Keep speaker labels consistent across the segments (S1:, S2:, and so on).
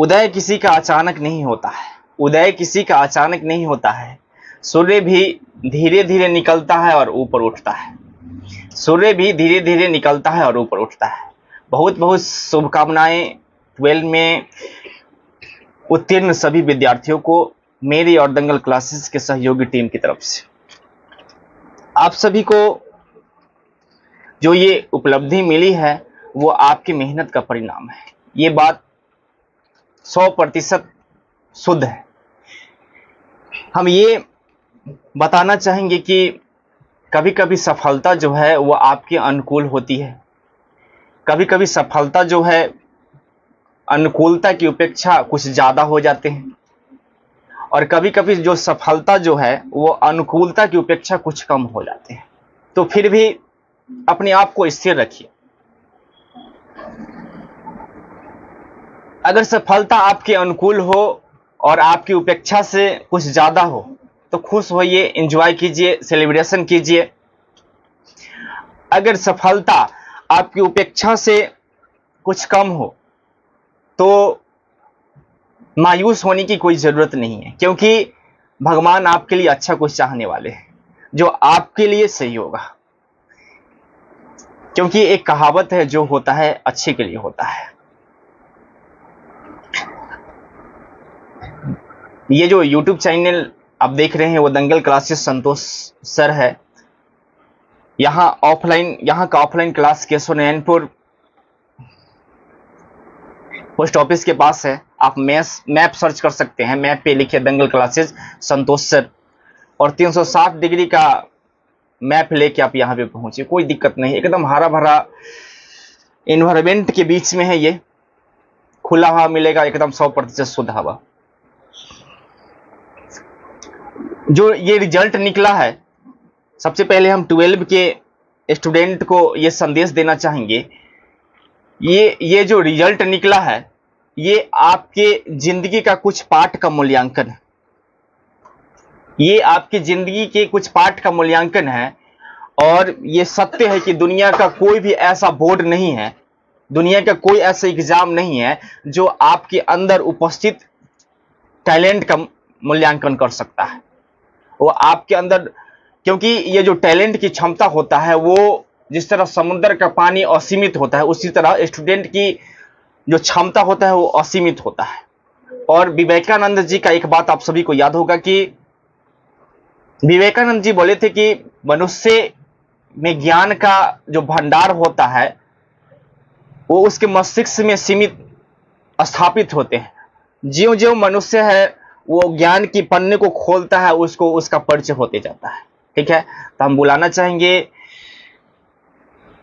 S1: उदय किसी का अचानक नहीं होता है, उदय किसी का अचानक नहीं होता है। सूर्य भी धीरे धीरे निकलता है और ऊपर उठता है। सूर्य भी धीरे धीरे निकलता है और ऊपर उठता है। बहुत बहुत शुभकामनाएं 12 में उत्तीर्ण सभी विद्यार्थियों को मेरी और दंगल क्लासेस के सहयोगी टीम की तरफ से। आप सभी को जो ये उपलब्धि मिली है वो आपकी मेहनत का परिणाम है। ये बात 100% शुद्ध है। हम ये बताना चाहेंगे कि कभी कभी सफलता जो है वो आपके अनुकूल होती है। कभी कभी सफलता जो है अनुकूलता की उपेक्षा कुछ ज्यादा हो जाते हैं, और कभी कभी जो सफलता जो है वो अनुकूलता की उपेक्षा कुछ कम हो जाते हैं। तो फिर भी अपने आप को स्थिर रखिए। अगर सफलता आपके अनुकूल हो और आपकी उपेक्षा से कुछ ज्यादा हो तो खुश होइए, एंजॉय कीजिए, सेलिब्रेशन कीजिए। अगर सफलता आपकी उपेक्षा से कुछ कम हो तो मायूस होने की कोई जरूरत नहीं है, क्योंकि भगवान आपके लिए अच्छा कुछ चाहने वाले हैं जो आपके लिए सही होगा। क्योंकि एक कहावत है, जो होता है अच्छे के लिए होता है। ये जो YouTube चैनल आप देख रहे हैं वो दंगल क्लासेस संतोष सर है। यहाँ का offline class Keshav Narayanpur post office के पास है। आप मैप सर्च कर सकते हैं, मैप पे लिखिए दंगल क्लासेस संतोष सर, और 360 डिग्री का मैप लेके आप यहाँ पे पहुंचे। कोई दिक्कत नहीं, एकदम हरा भरा इन्वायरमेंट के बीच में है। ये खुला हवा मिलेगा, एकदम 100% शुद्ध हवा। जो ये रिजल्ट निकला है, सबसे पहले हम 12 के स्टूडेंट को ये संदेश देना चाहेंगे। ये जो रिजल्ट निकला है ये आपके जिंदगी का कुछ पार्ट का मूल्यांकन है। ये आपकी जिंदगी के कुछ पार्ट का मूल्यांकन है, और ये सत्य है कि दुनिया का कोई भी ऐसा बोर्ड नहीं है, दुनिया का कोई ऐसा एग्जाम नहीं है जो आपके अंदर उपस्थित टैलेंट का मूल्यांकन कर सकता है। वो आपके अंदर, क्योंकि ये जो टैलेंट की क्षमता होता है वो जिस तरह समुद्र का पानी असीमित होता है, उसी तरह स्टूडेंट की जो क्षमता होता है वो असीमित होता है। और विवेकानंद जी का एक बात आप सभी को याद होगा कि विवेकानंद जी बोले थे कि मनुष्य में ज्ञान का जो भंडार होता है वो उसके मस्तिष्क में सीमित स्थापित होते हैं। ज्यों ज्यों मनुष्य है वो ज्ञान की पन्ने को खोलता है, उसको उसका परिचय होते जाता है। ठीक है, तो हम बुलाना चाहेंगे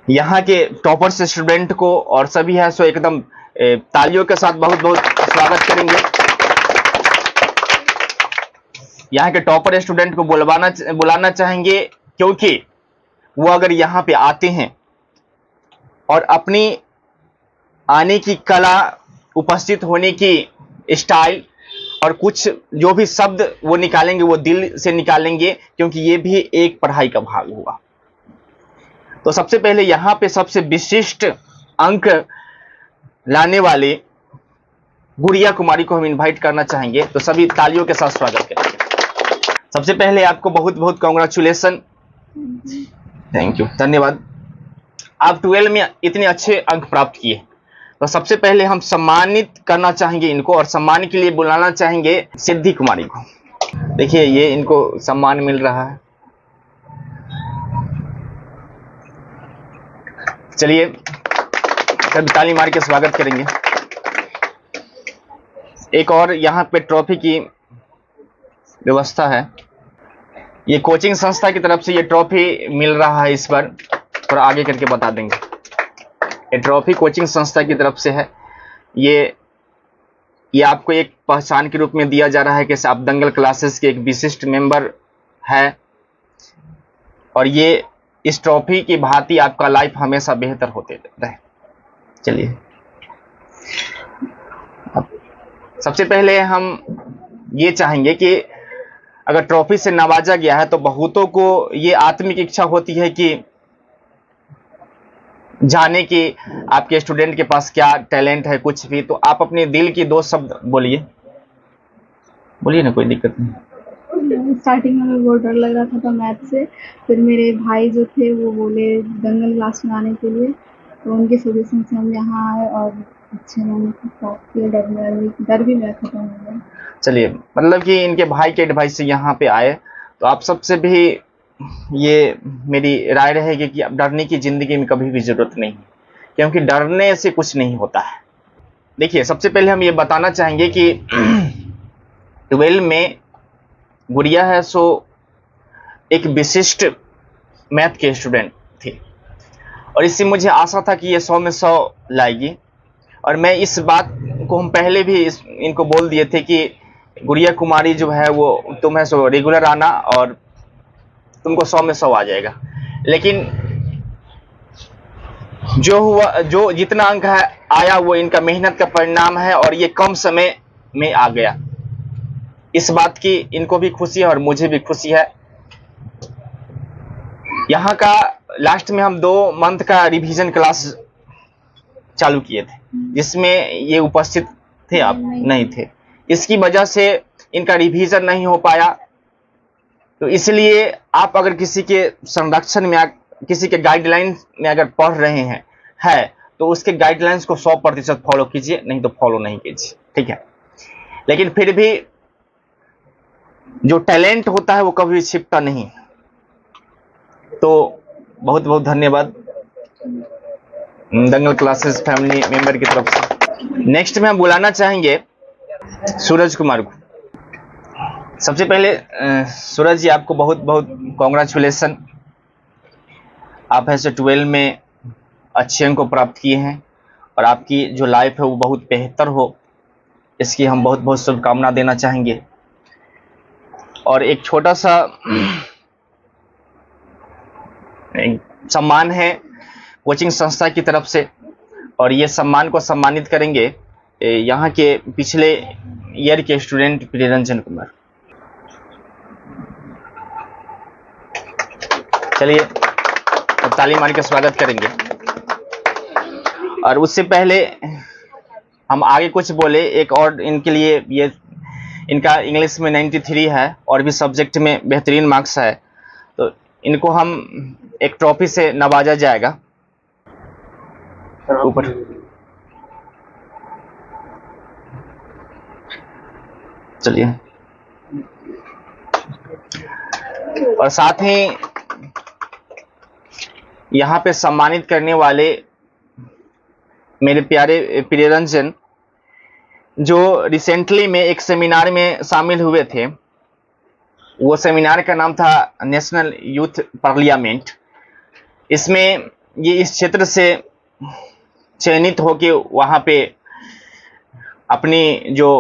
S1: यहाँ के टॉपर स्टूडेंट को, और सभी है सो एकदम तालियों के साथ बहुत बहुत स्वागत करेंगे। यहाँ के टॉपर स्टूडेंट को बुलाना चाहेंगे, क्योंकि वो अगर यहाँ पे आते हैं और अपनी आने की कला, उपस्थित होने की स्टाइल और कुछ जो भी शब्द वो निकालेंगे वो दिल से निकालेंगे, क्योंकि ये भी एक पढ़ाई का भाग होगा। तो सबसे पहले यहाँ पे सबसे विशिष्ट अंक लाने वाले गुड़िया कुमारी को हम इनवाइट करना चाहेंगे। तो सभी तालियों के साथ स्वागत करेंगे। सबसे पहले आपको बहुत बहुत कांग्रेचुलेसन, थैंक यू, धन्यवाद। आप 12 में इतने अच्छे अंक प्राप्त किए। तो सबसे पहले हम सम्मानित करना चाहेंगे इनको, और सम्मान के लिए बुलाना चाहेंगे सिद्धि कुमारी को। देखिए ये इनको सम्मान मिल रहा है। चलिए सब ताली मार के स्वागत करेंगे। एक और यहाँ पे ट्रॉफी की व्यवस्था है। ये कोचिंग संस्था की तरफ से ये ट्रॉफी मिल रहा है, इस बार थोड़ा आगे करके बता देंगे। ये ट्रॉफी कोचिंग संस्था की तरफ से है। ये आपको एक पहचान के रूप में दिया जा रहा है कि आप दंगल क्लासेस के एक विशिष्ट मेंबर है, और ये इस ट्रॉफी की भांति आपका लाइफ हमेशा बेहतर होते रहे। चलिए, सबसे पहले हम ये चाहेंगे कि अगर ट्रॉफी से नवाजा गया है तो बहुतों को ये आत्मिक इच्छा होती है कि जाने कि आपके स्टूडेंट के पास क्या टैलेंट है, कुछ भी, तो आप अपने दिल की 2 शब्द बोलिए। बोलिए ना, कोई दिक्कत नहीं।
S2: स्टार्टिंग में हमें बहुत डर लग रहा था तो मैथ से, फिर मेरे भाई जो थे वो बोले दंगल क्लास में आने के लिए, तो उनके सजेशन से हम यहाँ आए और अच्छे मैंने टॉप किया, डर भी मेरा खत्म हो गया।
S1: चलिए, मतलब कि इनके भाई के एडवाइस से यहाँ पे आए, तो आप सबसे भी ये मेरी राय रहेगी कि अब डरने की ज़िंदगी में कभी भी ज़रूरत नहीं है, क्योंकि डरने से कुछ नहीं होता है। देखिए, सबसे पहले हम ये बताना चाहेंगे कि 12 में गुड़िया है सो एक विशिष्ट मैथ के स्टूडेंट थी, और इससे मुझे आशा था कि ये 100 में 100 लाएगी। और मैं इस बात को हम पहले भी इनको बोल दिए थे कि गुड़िया कुमारी जो है वो तुम्हें सो रेगुलर आना और तुमको 100 में 100 आ जाएगा। लेकिन जो हुआ, जो जितना अंक है आया वो इनका मेहनत का परिणाम है, और ये कम समय में आ गया। इस बात की इनको भी खुशी है और मुझे भी खुशी है। यहाँ का लास्ट में हम 2 मंथ का रिवीजन क्लास चालू किए थे, जिसमें ये उपस्थित थे, आप नहीं थे। इसकी वजह से इनका रिवीजन नहीं हो पाया। तो इसलिए आप अगर किसी के संरक्षण में, किसी के गाइडलाइन में अगर पढ़ रहे हैं तो उसके गाइडलाइंस को 100% फॉलो कीजिए, नहीं तो फॉलो नहीं कीजिए, ठीक है। लेकिन फिर भी जो टैलेंट होता है वो कभी छिपता नहीं। तो बहुत बहुत धन्यवाद दंगल क्लासेस फैमिली मेंबर की तरफ से। नेक्स्ट में हम बुलाना चाहेंगे सूरज कुमार को। सबसे पहले सूरज जी, आपको बहुत बहुत कॉन्ग्रेचुलेसन। आप ऐसे 12 में अच्छे अंक को प्राप्त किए हैं, और आपकी जो लाइफ है वो बहुत बेहतर हो, इसकी हम बहुत बहुत शुभकामना देना चाहेंगे। और एक छोटा सा सम्मान है कोचिंग संस्था की तरफ से, और ये सम्मान को सम्मानित करेंगे यहाँ के पिछले ईयर के स्टूडेंट प्रियरंजन कुमार। चलिए अब ताली मार के स्वागत करेंगे। और उससे पहले हम आगे कुछ बोले, एक और इनके लिए, ये इनका इंग्लिश में 93 है और भी सब्जेक्ट में बेहतरीन मार्क्स है, तो इनको हम एक ट्रॉफी से नवाजा जाएगा। ऊपर चलिए। और साथ ही यहाँ पे सम्मानित करने वाले मेरे प्यारे प्रियरंजन, जो रिसेंटली में एक सेमिनार में शामिल हुए थे। वो सेमिनार का नाम था नेशनल यूथ पार्लियामेंट। इसमें ये इस क्षेत्र से चयनित होके वहाँ पे अपनी जो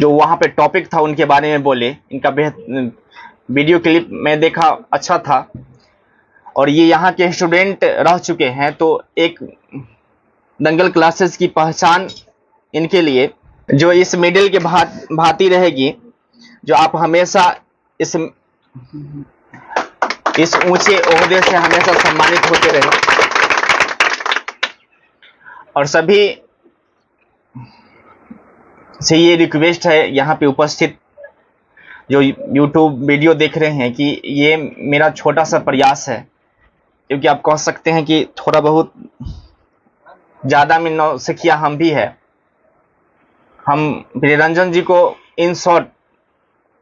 S1: वहाँ पे टॉपिक था उनके बारे में बोले। इनका वीडियो क्लिप मैं देखा, अच्छा था, और ये यहाँ के स्टूडेंट रह चुके हैं, तो एक दंगल क्लासेस की पहचान इनके लिए, जो इस मेडल के भांति रहेगी, जो आप हमेशा इस ऊंचे ओहदे से हमेशा सम्मानित होते रहे। और सभी से ये रिक्वेस्ट है यहाँ पे उपस्थित जो YouTube वीडियो देख रहे हैं, कि ये मेरा छोटा सा प्रयास है, क्योंकि आप कह सकते हैं कि थोड़ा बहुत ज़्यादा में नौसिखिया हम भी है। हम प्रियरंजन जी को इन शॉर्ट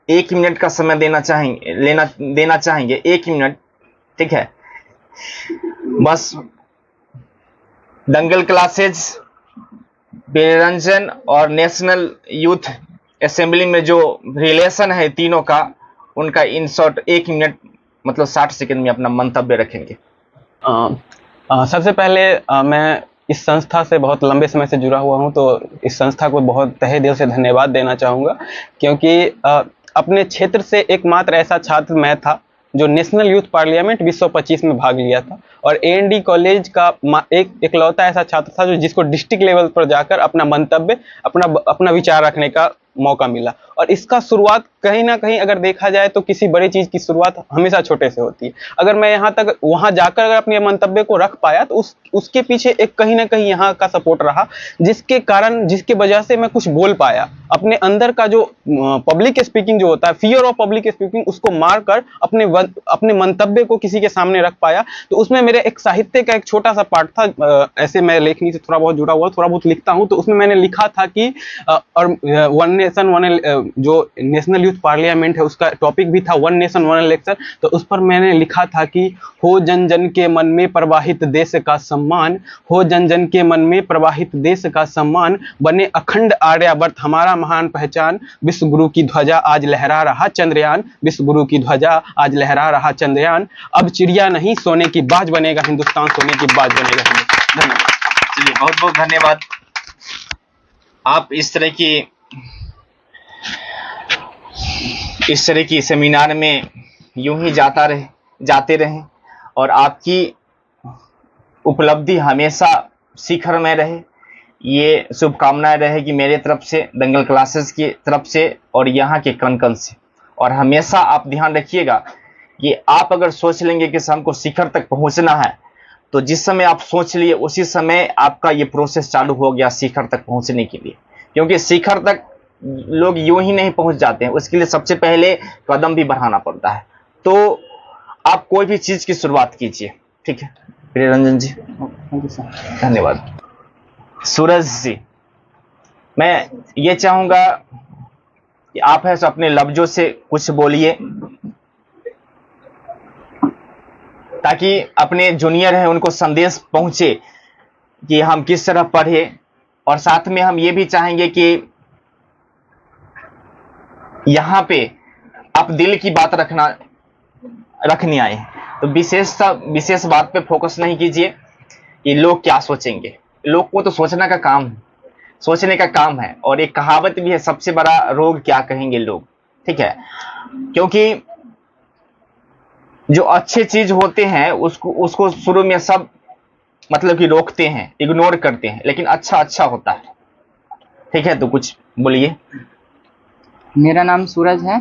S1: 1 मिनट का समय देना चाहेंगे 1 मिनट, ठीक है। बस दंगल क्लासेज, प्रियरंजन और नेशनल यूथ असेंबली में जो रिलेशन है तीनों का, उनका इन शॉर्ट 1 मिनट मतलब 60 सेकंड में अपना मंतव्य रखेंगे।
S3: सबसे पहले मैं इस संस्था से बहुत लंबे समय से जुड़ा हुआ हूं, तो इस संस्था को बहुत तहे दिल से धन्यवाद देना चाहूँगा, क्योंकि अपने क्षेत्र से एकमात्र ऐसा छात्र मैं था जो नेशनल यूथ पार्लियामेंट 2025 में भाग लिया था, और AND कॉलेज का एकलौता ऐसा छात्र था जो जिसको डिस्ट्रिक्ट लेवल पर जाकर अपना मंतव्य, अपना विचार रखने का मौका मिला। और इसका शुरुआत कहीं ना कहीं अगर देखा जाए तो किसी बड़ी चीज की शुरुआत हमेशा छोटे से होती है। अगर मैं यहाँ तक वहां जाकर अगर अपने मंतव्य को रख पाया तो उसके पीछे एक कहीं ना कहीं यहाँ का सपोर्ट रहा, जिसके कारण, जिसके वजह से मैं कुछ बोल पाया। अपने अंदर का जो पब्लिक स्पीकिंग जो होता है, फियर ऑफ पब्लिक स्पीकिंग, उसको मारकर अपने मंतव्य को किसी के सामने रख पाया। तो उसमें मेरे एक साहित्य का एक छोटा सा पार्ट था। ऐसे मैं लेखनी से थोड़ा बहुत जुड़ा हुआ, थोड़ा बहुत लिखता हूँ, तो उसमें मैंने लिखा था कि और वन नेशन वन जो नेशनल यूथ पार्लियामेंट है उसका टॉपिक भी था वन नेशन वन इलेक्शन। तो उस पर मैंने लिखा था कि हो जन जन के मन में प्रवाहित देश का सम्मान, हो जन जन के मन में प्रवाहित देश का सम्मान, बने अखंड आर्यावर्त हमारा महान पहचान, विश्व गुरु की ध्वजा आज लहरा रहा चंद्रयान, विश्व गुरु की ध्वजा आज लहरा रहा चंद्रयान, अब चिड़िया नहीं सोने की बाज बनेगा हिंदुस्तान, सोने की बाज बनेगा हिंदुस्तान। धन्यवाद।
S1: चलिए, बहुत बहुत धन्यवाद। आप इस तरह की सेमिनार में यूं ही जाते रहें और आपकी उपलब्धि हमेशा शिखर में रहे, ये शुभकामनाएं रहेगी मेरे तरफ से, दंगल क्लासेस की तरफ से और यहाँ के कण-कण से। और हमेशा आप ध्यान रखिएगा कि आप अगर सोच लेंगे कि हमको शिखर तक पहुँचना है, तो जिस समय आप सोच लिए उसी समय आपका ये प्रोसेस चालू हो गया शिखर तक पहुँचने के लिए। क्योंकि शिखर तक लोग यूं ही नहीं पहुँच जाते हैं, उसके लिए सबसे पहले कदम भी बढ़ाना पड़ता है। तो आप कोई भी चीज़ की शुरुआत कीजिए, ठीक है? प्रिय रंजन जी, धन्यवाद। सूरज जी, मैं ये चाहूँगा कि आप है सो अपने लफ्जों से कुछ बोलिए, ताकि अपने जूनियर हैं उनको संदेश पहुँचे कि हम किस तरह पढ़े। और साथ में हम ये भी चाहेंगे कि यहाँ पे आप दिल की बात रखने आए, तो विशेष बात पे फोकस नहीं कीजिए कि लोग क्या सोचेंगे। लोग को तो सोचने का काम है। और एक कहावत भी है, सबसे बड़ा रोग क्या कहेंगे लोग, ठीक है? क्योंकि जो अच्छे चीज होते हैं उसको शुरू में सब मतलब कि रोकते हैं, इग्नोर करते हैं, लेकिन अच्छा होता है, ठीक है? तो कुछ बोलिए।
S4: मेरा नाम सूरज है।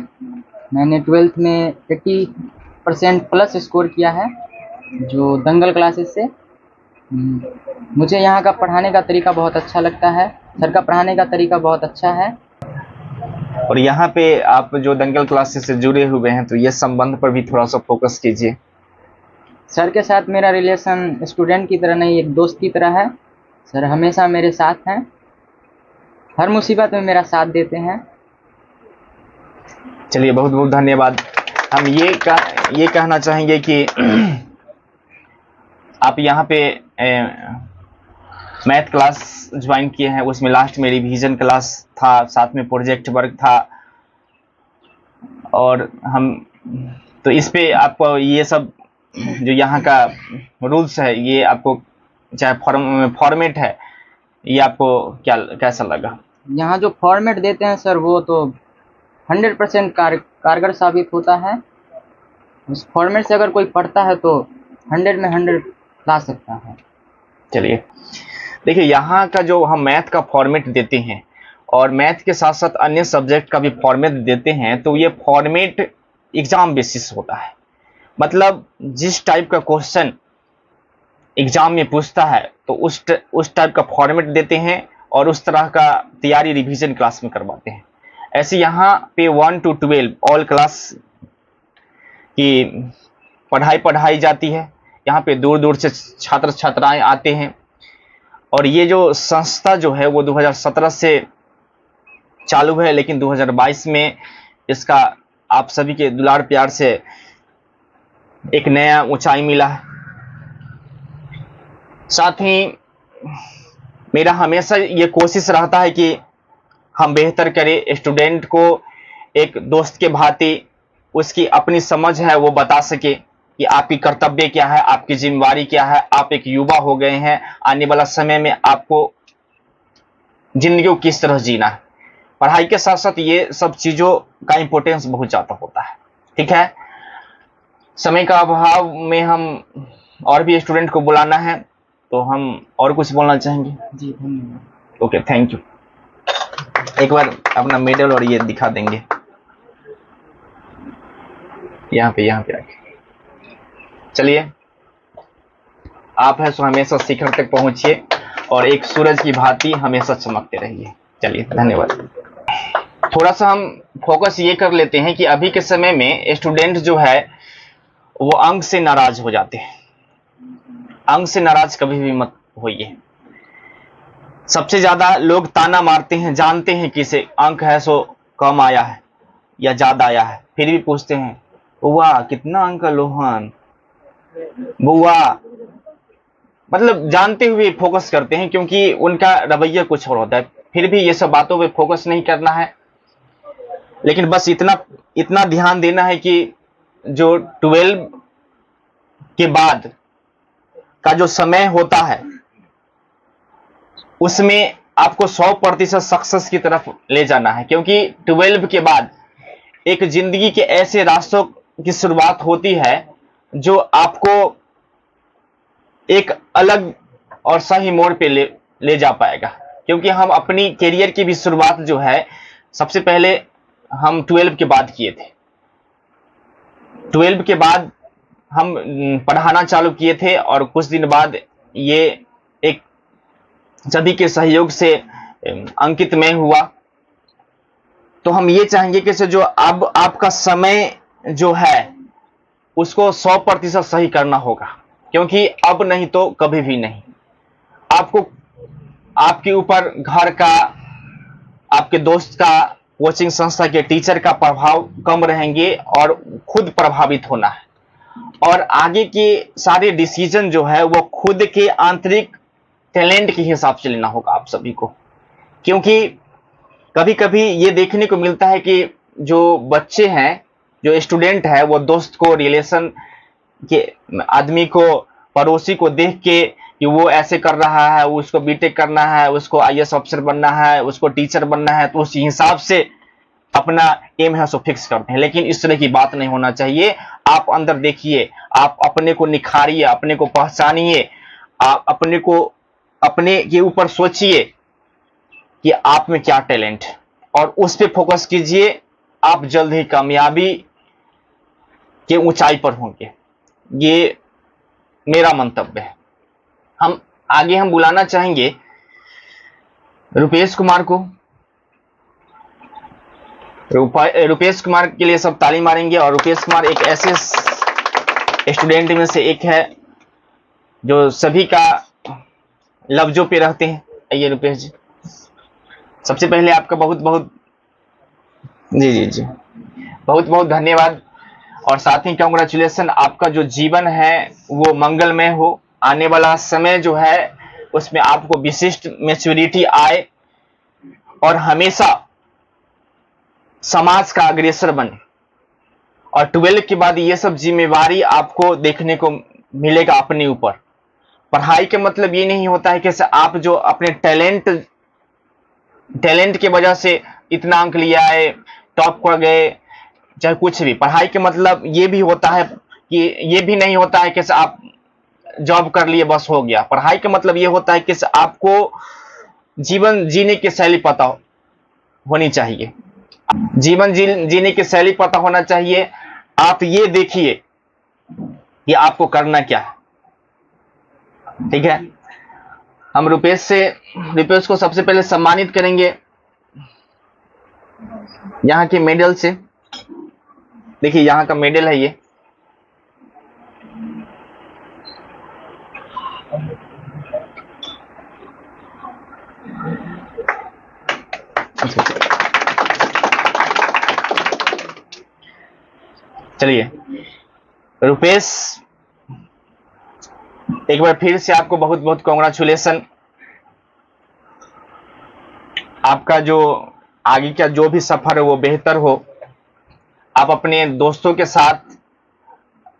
S4: मैंने 12th में 80% प्लस स्कोर किया है जो दंगल क्लासेस से। मुझे यहाँ का पढ़ाने का तरीका बहुत अच्छा लगता है। सर का पढ़ाने का तरीका बहुत अच्छा है।
S1: और यहाँ पे आप जो दंगल क्लासेस से जुड़े हुए हैं, तो ये संबंध पर भी थोड़ा सा फोकस कीजिए।
S4: सर के साथ मेरा रिलेशन स्टूडेंट की तरह नहीं, एक दोस्त की तरह है। सर हमेशा मेरे साथ हैं, हर मुसीबत में मेरा साथ देते हैं।
S1: चलिए, बहुत बहुत धन्यवाद। हम ये कहना चाहेंगे कि आप यहाँ पे मैथ क्लास ज्वाइन किए हैं, उसमें लास्ट में रिवीजन क्लास था, साथ में प्रोजेक्ट वर्क था। और हम तो इस पे आपको ये सब जो यहाँ का रूल्स है, ये आपको चाहे फॉर्मेट है, ये आपको कैसा लगा?
S4: यहाँ जो फॉर्मेट देते हैं सर, वो तो 100% कारगर साबित होता है। उस फॉर्मेट से अगर कोई पढ़ता है तो 100 में 100 ला सकता है।
S1: चलिए, देखिए, यहाँ का जो हम मैथ का फॉर्मेट देते हैं और मैथ के साथ साथ अन्य सब्जेक्ट का भी फॉर्मेट देते हैं, तो ये फॉर्मेट एग्जाम बेसिस होता है। मतलब जिस टाइप का क्वेश्चन एग्जाम में पूछता है, तो उस टाइप का फॉर्मेट देते हैं और उस तरह का तैयारी रिवीजन क्लास में करवाते हैं। ऐसे यहाँ पे 1 to 12 ऑल क्लास की पढ़ाई जाती है। यहाँ पे दूर दूर से छात्र छात्राएं आते हैं। और ये जो संस्था जो है वो 2017 से चालू है, लेकिन 2022 में इसका आप सभी के दुलार प्यार से एक नया ऊंचाई मिला है। साथ ही मेरा हमेशा ये कोशिश रहता है कि हम बेहतर करें, स्टूडेंट को एक दोस्त के भांति उसकी अपनी समझ है वो बता सके कि आपकी कर्तव्य क्या है, आपकी जिम्मेवारी क्या है। आप एक युवा हो गए हैं, आने वाला समय में आपको जिंदगी को किस तरह जीना है। पढ़ाई के साथ साथ ये सब चीजों का इंपॉर्टेंस बहुत ज्यादा होता है, ठीक है? समय का अभाव में हम और भी स्टूडेंट को बुलाना है, तो हम और कुछ बोलना चाहेंगे?
S4: जी, धन्यवाद।
S1: Okay, thank you. एक बार अपना मेडल और ये दिखा देंगे, यहाँ पे आके। चलिए, आप है सो हमेशा शिखर तक पहुंचिए और एक सूरज की भांति हमेशा चमकते रहिए। चलिए, धन्यवाद। थोड़ा सा हम फोकस ये कर लेते हैं कि अभी के समय में स्टूडेंट जो है वो अंक से नाराज हो जाते हैं। अंक से नाराज कभी भी मत होइए। सबसे ज्यादा लोग ताना मारते हैं, जानते हैं कि से अंक है सो कम आया है या ज्यादा आया है, फिर भी पूछते हैं बुआ कितना अंक लोहन, बुआ, मतलब जानते हुए फोकस करते हैं क्योंकि उनका रवैया कुछ और होता है। फिर भी ये सब बातों पे फोकस नहीं करना है, लेकिन बस इतना ध्यान देना है कि जो 12 के बाद का जो समय होता है उसमें आपको 100% सक्सेस की तरफ ले जाना है, क्योंकि 12 के बाद एक जिंदगी के ऐसे रास्तों की शुरुआत होती है जो आपको एक अलग और सही मोड़ पे ले जा पाएगा। क्योंकि हम अपनी करियर की भी शुरुआत जो है सबसे पहले हम 12 के बाद किए थे। 12 के बाद हम पढ़ाना चालू किए थे और कुछ दिन बाद ये एक सभी के सहयोग से अंकितमय हुआ। तो हम ये चाहेंगे कि जो अब आपका समय जो है उसको 100% सही करना होगा, क्योंकि अब नहीं तो कभी भी नहीं। आपको आपके ऊपर घर का, आपके दोस्त का, कोचिंग संस्था के टीचर का प्रभाव कम रहेंगे और खुद प्रभावित होना है। और आगे के सारे डिसीजन जो है वो खुद के आंतरिक टैलेंट के हिसाब से लेना होगा आप सभी को। क्योंकि कभी कभी ये देखने को मिलता है कि जो बच्चे हैं, जो स्टूडेंट है, वो दोस्त को, रिलेशन के आदमी को, पड़ोसी को देख के कि वो ऐसे कर रहा है, उसको बीटेक करना है, उसको आईएएस ऑफिसर बनना है, उसको टीचर बनना है, तो उस हिसाब से अपना एम है सो फिक्स करते हैं। लेकिन इस तरह की बात नहीं होना चाहिए। आप अंदर देखिए, आप अपने को निखारिए, अपने को पहचानिए, आप अपने के ऊपर सोचिए कि आप में क्या टैलेंट है और उस पर फोकस कीजिए। आप जल्द ही कामयाबी के ऊंचाई पर होंगे, ये मेरा मंतव्य है। हम बुलाना चाहेंगे रुपेश कुमार को। रुपेश कुमार के लिए सब ताली मारेंगे। और रुपेश कुमार एक ऐसे स्टूडेंट में से एक है जो सभी का लफ्जों पे रहते हैं। आइए रुपेश जी, सबसे पहले आपका बहुत बहुत जी बहुत बहुत धन्यवाद और साथ ही कांग्रेचुलेसन। आपका जो जीवन है वो मंगलमय हो। आने वाला समय जो है उसमें आपको विशिष्ट मैच्योरिटी आए और हमेशा समाज का अग्रेसर बने। और 12 के बाद ये सब जिम्मेवारी आपको देखने को मिलेगा अपने ऊपर। पढ़ाई का मतलब ये नहीं होता है कि आप जो अपने टैलेंट की वजह से इतना अंक लिया है, टॉप कर गए, चाहे कुछ भी। पढ़ाई का मतलब ये भी होता है कि ये भी नहीं होता है कि आप जॉब कर लिए बस हो गया। पढ़ाई का मतलब ये होता है कि आपको जीवन जीने की शैली पता होनी चाहिए। जीवन जीने की शैली पता होना चाहिए। आप ये देखिए कि आपको करना क्या है। ठीक है, हम रुपेश को सबसे पहले सम्मानित करेंगे यहाँ के मेडल से। देखिए यहाँ का मेडल है ये। चलिए रुपेश, एक बार फिर से आपको बहुत बहुत कांग्रेचुलेसन। आपका जो आगे का जो भी सफर है वो बेहतर हो। आप अपने दोस्तों के साथ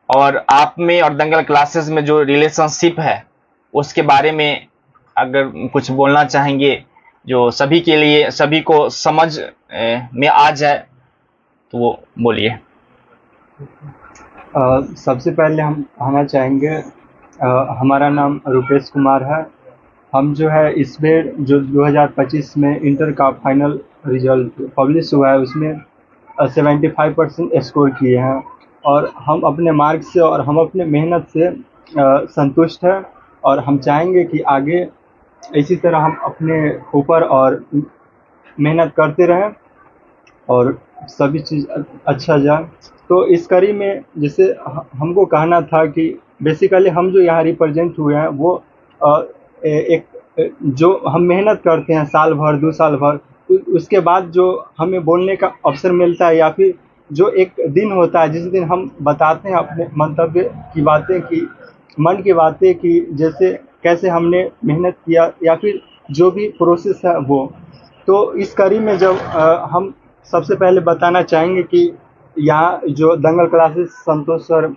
S1: और आप में और दंगल क्लासेस में जो रिलेशनशिप है उसके बारे में अगर कुछ बोलना चाहेंगे जो सभी के लिए, सभी को समझ में आ जाए, तो वो बोलिए।
S5: सबसे पहले हम चाहेंगे, हमारा नाम रुपेश कुमार है हम जो है इस बार जो 2025 में इंटर का फाइनल रिजल्ट पब्लिश हुआ है उसमें 75% स्कोर किए हैं और हम अपने मार्क्स से और हम अपने मेहनत से संतुष्ट हैं और हम चाहेंगे कि आगे इसी तरह हम अपने ऊपर और मेहनत करते रहें और सभी चीज़ अच्छा जाए। तो इस कड़ी में जैसे हमको कहना था कि बेसिकली हम जो यहाँ रिप्रेजेंट हुए हैं वो एक जो हम मेहनत करते हैं साल भर 2 साल भर उसके बाद जो हमें बोलने का अवसर मिलता है या फिर जो एक दिन होता है जिस दिन हम बताते हैं अपने मंतव्य की बातें कि मन की बातें कि जैसे कैसे हमने मेहनत किया या फिर जो भी प्रोसेस है वो। तो इस कड़ी में जब हम सबसे पहले बताना चाहेंगे कि यहाँ जो दंगल क्लासेस संतोष सर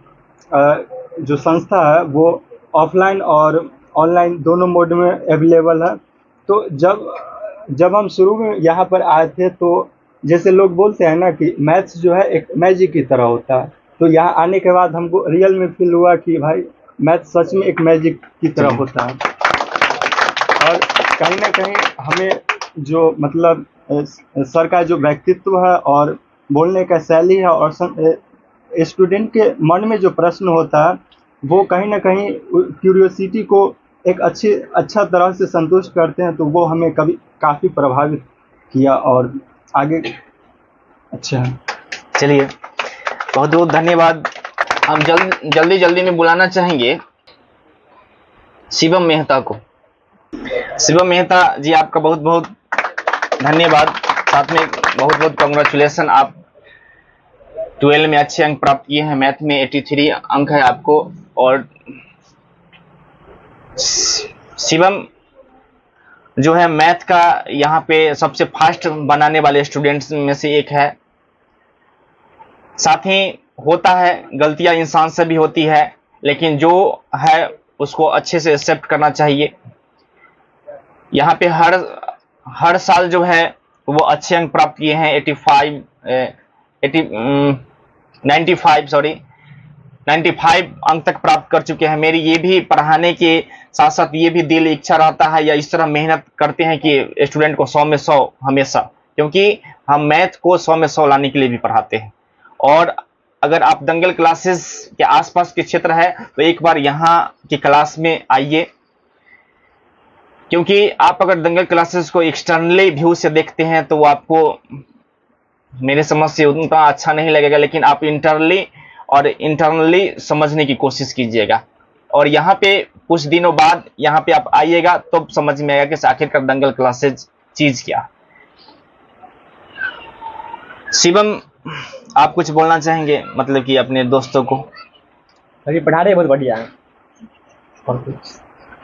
S5: जो संस्था है वो ऑफलाइन और ऑनलाइन दोनों मोड में अवेलेबल है। तो जब हम शुरू में यहाँ पर आए थे तो जैसे लोग बोलते हैं ना कि मैथ्स जो है एक मैजिक की तरह होता है, तो यहाँ आने के बाद हमको रियल में फील हुआ कि भाई मैथ्स सच में एक मैजिक की तरह होता है। और कहीं ना कहीं हमें जो मतलब सर का जो व्यक्तित्व है और बोलने का शैली है और स्टूडेंट के मन में जो प्रश्न होता है वो कहीं ना कहीं क्यूरियोसिटी को एक अच्छा तरह से संतुष्ट करते हैं, तो वो हमें काफ़ी प्रभावित किया और आगे अच्छा है।
S1: चलिए, बहुत बहुत धन्यवाद। हम जल्दी में बुलाना चाहेंगे शिवम मेहता को। शिवम मेहता जी, आपका बहुत बहुत धन्यवाद, साथ में बहुत बहुत कॉन्ग्रेचुलेसन। आप 12 में अच्छे अंक प्राप्त किए हैं, मैथ में 83 अंक है आपको। और शिवम जो है मैथ का यहाँ पे सबसे फास्ट बनाने वाले स्टूडेंट्स में से एक है। साथ ही होता है गलतियां इंसान से भी होती है, लेकिन जो है उसको अच्छे से एक्सेप्ट करना चाहिए। यहाँ पे हर साल जो है वो अच्छे अंक प्राप्त किए हैं। 95 अंक तक प्राप्त कर चुके हैं। मेरी ये भी पढ़ाने के साथ साथ ये भी दिल इच्छा रहता है या इस तरह मेहनत करते हैं कि स्टूडेंट को 100 में 100 हमेशा, क्योंकि हम मैथ को 100 में 100 लाने के लिए भी पढ़ाते हैं। और अगर आप दंगल क्लासेस के आसपास के क्षेत्र है तो एक बार यहाँ की क्लास में आइए, क्योंकि आप अगर दंगल क्लासेस को एक्सटर्नली व्यू से देखते हैं तो आपको मेरे समझ से उतना अच्छा नहीं लगेगा, लेकिन आप इंटरनली समझने की कोशिश कीजिएगा। और यहाँ पे कुछ दिनों बाद यहाँ पे आप आइएगा तो समझ में आएगा कि आखिरकार दंगल क्लासेस चीज क्या। शिवम, आप कुछ बोलना चाहेंगे, मतलब कि अपने दोस्तों को?
S6: अभी पढ़ा रहे बहुत बढ़िया है। और कुछ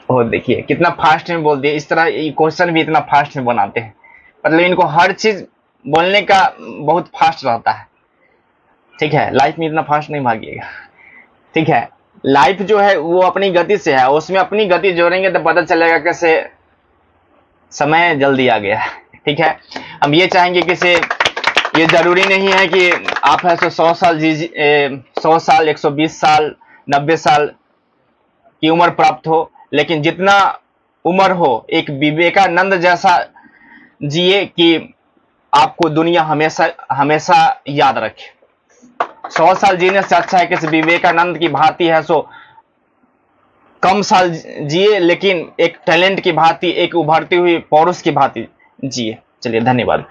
S1: और देखिए कितना फास्ट में बोल दिए, इस तरह क्वेश्चन भी इतना फास्ट में बनाते हैं, मतलब इनको हर चीज बोलने का बहुत फास्ट रहता है। ठीक है, लाइफ में इतना फास्ट नहीं भागिएगा। ठीक है, लाइफ जो है वो अपनी गति से है, उसमें अपनी गति जोड़ेंगे तो पता चलेगा कैसे समय जल्दी आ गया। ठीक है, हम ये चाहेंगे कि से ये जरूरी नहीं है कि आप है 100 साल 100 साल 120 साल 90 साल की उम्र प्राप्त हो, लेकिन जितना उम्र हो एक विवेकानंद जैसा जिए कि आपको दुनिया हमेशा याद रखे। 100 साल जीने से अच्छा है कि विवेकानंद की भांति है सो कम साल जिए, लेकिन एक टैलेंट की भांति, एक उभरती हुई पौरुष की भांति जिए। चलिए, धन्यवाद।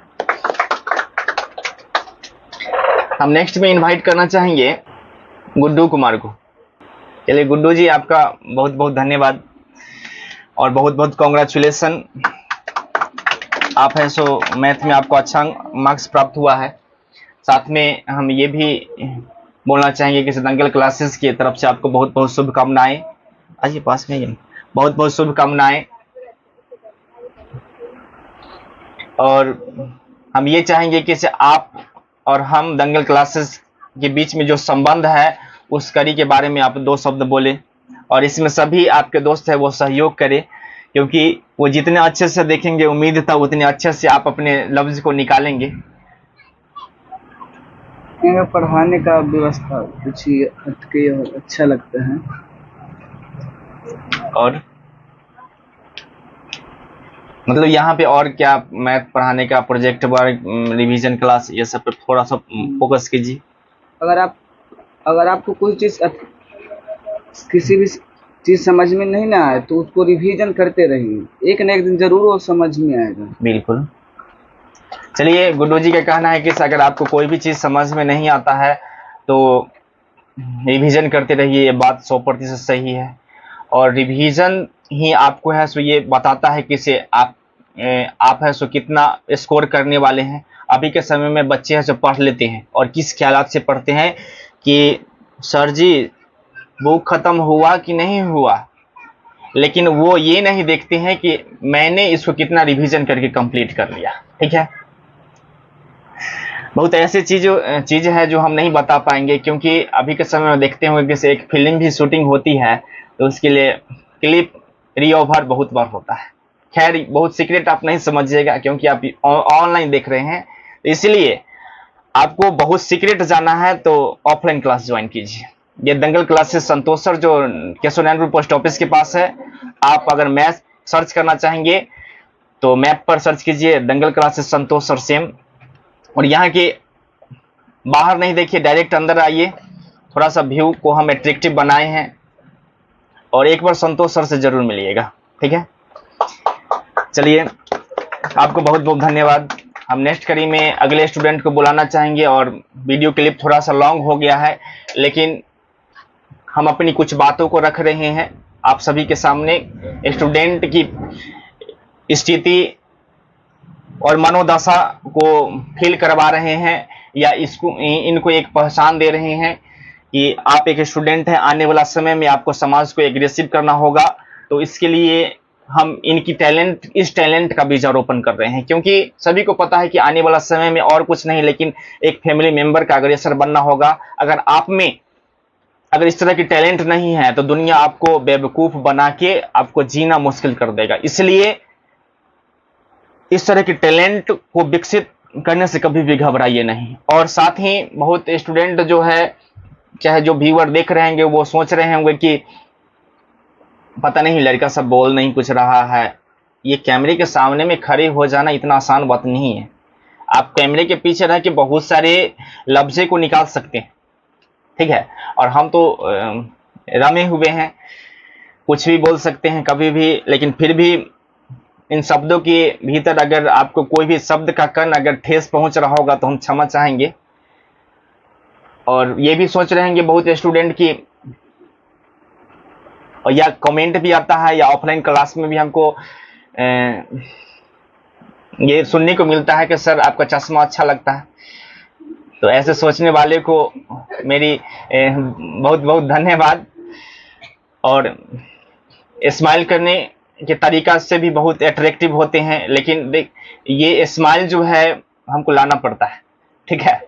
S1: हम नेक्स्ट में इनवाइट करना चाहेंगे गुड्डू कुमार को। चलिए गुड्डू जी, आपका बहुत बहुत धन्यवाद और बहुत बहुत कॉन्ग्रेचुलेसन। आप हैं सो मैथ में आपको अच्छा मार्क्स प्राप्त हुआ है। साथ में हम ये भी बोलना चाहेंगे कि दंगल क्लासेस की तरफ से आपको बहुत बहुत शुभकामनाएं। आइए पास में, ही बहुत बहुत शुभकामनाएं। और हम ये चाहेंगे कि आप और हम दंगल क्लासेस के बीच में जो संबंध है उस कड़ी के बारे में आप 2 शब्द बोले, और इसमें सभी आपके दोस्त है वो सहयोग करें, क्योंकि वो जितने अच्छे से देखेंगे उम्मीद था उतने अच्छे से आप अपने लफ्ज को निकालेंगे।
S7: पढ़ाने का व्यवस्था कुछ ही अटके और अच्छा लगता है।
S1: और मतलब यहाँ पे और क्या मैथ पढ़ाने का, प्रोजेक्ट वर्क, रिवीजन क्लास, ये सब पे थोड़ा सा फोकस कीजिए।
S7: अगर आपको कोई चीज़ किसी भी चीज़ समझ में नहीं ना आए तो उसको रिवीजन करते रहिए, एक न एक दिन जरूर वो समझ में आएगा।
S1: बिल्कुल। चलिए, गुड्डू जी का कहना है कि अगर आपको कोई भी चीज़ समझ में नहीं आता है तो रिवीजन करते रहिए, ये बात 100% सही है। और रिवीजन ही आपको है सो ये बताता है कि से आप है सो कितना स्कोर करने वाले हैं। अभी के समय में बच्चे हैं जो पढ़ लेते हैं और किस ख्यालात से पढ़ते हैं कि सर जी बुक खत्म हुआ कि नहीं हुआ, लेकिन वो ये नहीं देखते हैं कि मैंने इसको कितना रिवीजन करके कंप्लीट कर लिया। ठीक है, बहुत ऐसी चीज है जो हम नहीं बता पाएंगे, क्योंकि अभी के समय में देखते होंगे कि एक फिल्म भी शूटिंग होती है तो उसके लिए क्लिप रीओवर बहुत बार होता है। खैर, बहुत सीक्रेट आप नहीं समझिएगा क्योंकि आप ऑनलाइन देख रहे हैं, तो इसलिए आपको बहुत सीक्रेट जाना है तो ऑफलाइन क्लास ज्वाइन कीजिए। ये दंगल क्लासेस संतोष सर जो केशव पोस्ट ऑफिस के पास है। आप अगर मैथ सर्च करना चाहेंगे तो मैप पर सर्च कीजिए दंगल क्लासेस संतोष सर सेम, और यहाँ के बाहर नहीं देखिए, डायरेक्ट अंदर आइए। थोड़ा सा व्यू को हम एट्रैक्टिव बनाए हैं, और एक बार संतोष सर से जरूर मिलिएगा। ठीक है, चलिए, आपको बहुत बहुत धन्यवाद। हम नेक्स्ट कड़ी में अगले स्टूडेंट को बुलाना चाहेंगे, और वीडियो क्लिप थोड़ा सा लॉन्ग हो गया है, लेकिन हम अपनी कुछ बातों को रख रहे हैं आप सभी के सामने। स्टूडेंट की स्थिति और मनोदशा को फील करवा रहे हैं, या इनको एक पहचान दे रहे हैं कि आप एक स्टूडेंट हैं। आने वाला समय में आपको समाज को एग्रेसिव करना होगा, तो इसके लिए हम इस टैलेंट का बीजारोपण कर रहे हैं, क्योंकि सभी को पता है कि आने वाला समय में और कुछ नहीं लेकिन एक फैमिली मेंबर का अग्रेसर बनना होगा। अगर इस तरह की टैलेंट नहीं है तो दुनिया आपको बेवकूफ बना के आपको जीना मुश्किल कर देगा। इसलिए इस तरह के टैलेंट को विकसित करने से कभी भी घबराइए नहीं। और साथ ही बहुत स्टूडेंट जो है, चाहे जो व्यूअर देख रहे होंगे, वो सोच रहे होंगे कि पता नहीं लड़का सब बोल नहीं कुछ रहा है। ये कैमरे के सामने में खड़े हो जाना इतना आसान बात नहीं है। आप कैमरे के पीछे रह के बहुत सारे लफ्ज़े को निकाल सकते हैं। ठीक है, और हम तो रमे हुए हैं, कुछ भी बोल सकते हैं कभी भी, लेकिन फिर भी इन शब्दों के भीतर अगर आपको कोई भी शब्द का कण अगर ठेस पहुंच रहा होगा तो हम क्षमा चाहेंगे। और ये भी सोच रहे हैं बहुत स्टूडेंट की, और या कमेंट भी आता है या ऑफलाइन क्लास में भी हमको ये सुनने को मिलता है कि सर आपका चश्मा अच्छा लगता है। तो ऐसे सोचने वाले को मेरी बहुत बहुत धन्यवाद। और स्माइल करने के तरीका से भी बहुत अट्रैक्टिव होते हैं, लेकिन देख ये स्माइल जो है हमको लाना पड़ता है। ठीक है,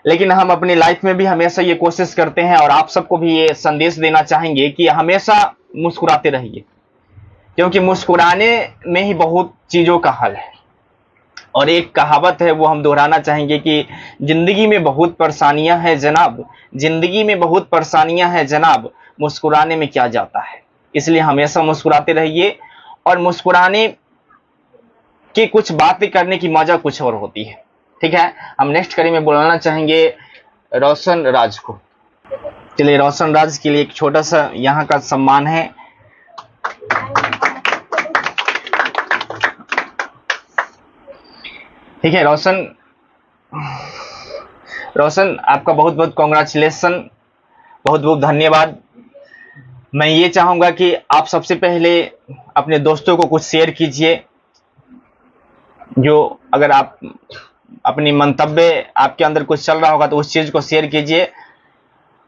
S1: लेकिन हम अपनी लाइफ में भी हमेशा ये कोशिश करते हैं, और आप सबको भी ये संदेश देना चाहेंगे कि हमेशा मुस्कुराते रहिए, क्योंकि मुस्कुराने में ही बहुत चीज़ों का हल है। और एक कहावत है वो हम दोहराना चाहेंगे कि जिंदगी में बहुत परेशानियां हैं जनाब, जिंदगी में बहुत परेशानियां हैं जनाब, मुस्कुराने में क्या जाता है। इसलिए हमेशा मुस्कुराते रहिए, और मुस्कुराने की कुछ बातें करने की मजा कुछ और होती है। ठीक है, हम नेक्स्ट कड़ी में बुलाना चाहेंगे रोशन राज को। चलिए, रोशन राज के लिए एक छोटा सा यहाँ का सम्मान है। ठीक है, रोशन आपका बहुत बहुत कॉन्ग्रेचुलेसन, बहुत बहुत धन्यवाद। मैं ये चाहूंगा कि आप सबसे पहले अपने दोस्तों को कुछ शेयर कीजिए, जो अगर आप अपनी मंतव्य आपके अंदर कुछ चल रहा होगा तो उस चीज को शेयर कीजिए,